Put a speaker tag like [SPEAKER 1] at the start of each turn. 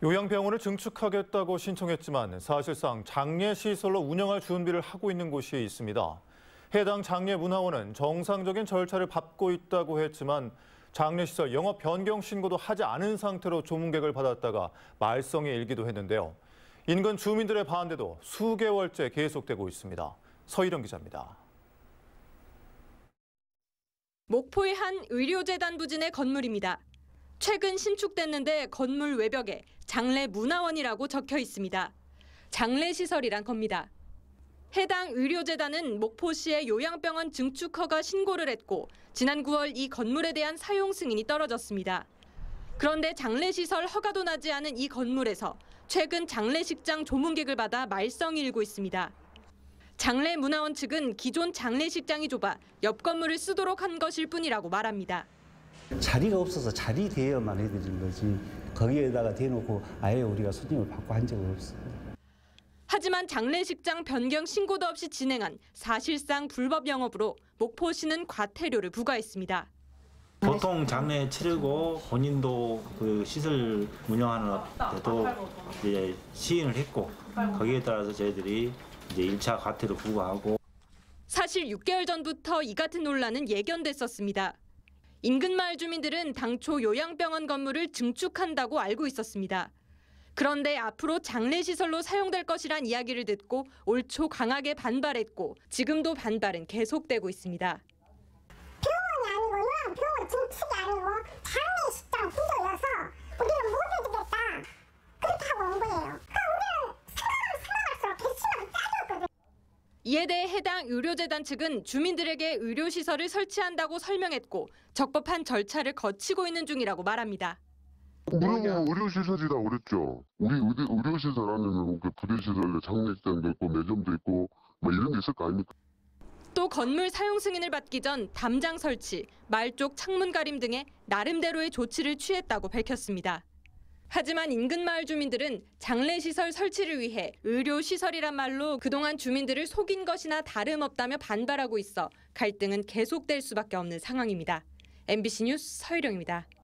[SPEAKER 1] 요양병원을 증축하겠다고 신청했지만 사실상 장례시설로 운영할 준비를 하고 있는 곳이 있습니다. 해당 장례문화원은 정상적인 절차를 밟고 있다고 했지만 장례시설 영업 변경 신고도 하지 않은 상태로 조문객을 받았다가 말썽에 일기도 했는데요. 인근 주민들의 반대도 수개월째 계속되고 있습니다. 서희령 기자입니다.
[SPEAKER 2] 목포의 한 의료재단 부진의 건물입니다. 최근 신축됐는데 건물 외벽에 장례문화원이라고 적혀 있습니다. 장례시설이란 겁니다. 해당 의료재단은 목포시의 요양병원 증축 허가 신고를 했고 지난 9월 이 건물에 대한 사용 승인이 떨어졌습니다. 그런데 장례시설 허가도 나지 않은 이 건물에서 최근 장례식장 조문객을 받아 말썽이 일고 있습니다. 장례문화원 측은 기존 장례식장이 좁아 옆 건물을 쓰도록 한 것일 뿐이라고 말합니다.
[SPEAKER 3] 자리가 없어서 자리 대여만 해드린 거지 거기에다가 대놓고 아예 우리가 손님을 받고 한 적은 없습니다.
[SPEAKER 2] 하지만 장례식장 변경 신고도 없이 진행한 사실상 불법 영업으로 목포시는 과태료를 부과했습니다.
[SPEAKER 4] 보통 장례 치르고 본인도 그 시설 운영하는 데도 이제 시인을 했고 거기에 따라서 저희들이 이제 1차 과태료 부과하고.
[SPEAKER 2] 사실 6개월 전부터 이 같은 논란은 예견됐었습니다. 인근 마을 주민들은 당초 요양병원 건물을 증축한다고 알고 있었습니다. 그런데 앞으로 장례시설로 사용될 것이란 이야기를 듣고 올 초 강하게 반발했고 지금도 반발은 계속되고 있습니다.
[SPEAKER 5] 병원이 아니고는 병원 증축이 아니고 장례식장 구조여서 우리는 못 해주겠다. 그렇다고 온 거예요. 우리는 생각할수록 개수가 짜졌거든요.
[SPEAKER 2] 이에 대해 해당 의료재단 측은 주민들에게 의료시설을 설치한다고 설명했고 적법한 절차를 거치고 있는 중이라고 말합니다.
[SPEAKER 6] 우리는 의료시설이다 그랬죠. 우리 의료시설 안에는 그 부대시설, 장례식장도 있고 매점도 있고 뭐 이런 게 있을 거 아닙니까?
[SPEAKER 2] 또 건물 사용 승인을 받기 전 담장 설치, 말쪽 창문 가림 등의 나름대로의 조치를 취했다고 밝혔습니다. 하지만 인근 마을 주민들은 장례시설 설치를 위해 의료시설이란 말로 그동안 주민들을 속인 것이나 다름없다며 반발하고 있어 갈등은 계속될 수밖에 없는 상황입니다. MBC 뉴스 서희령입니다.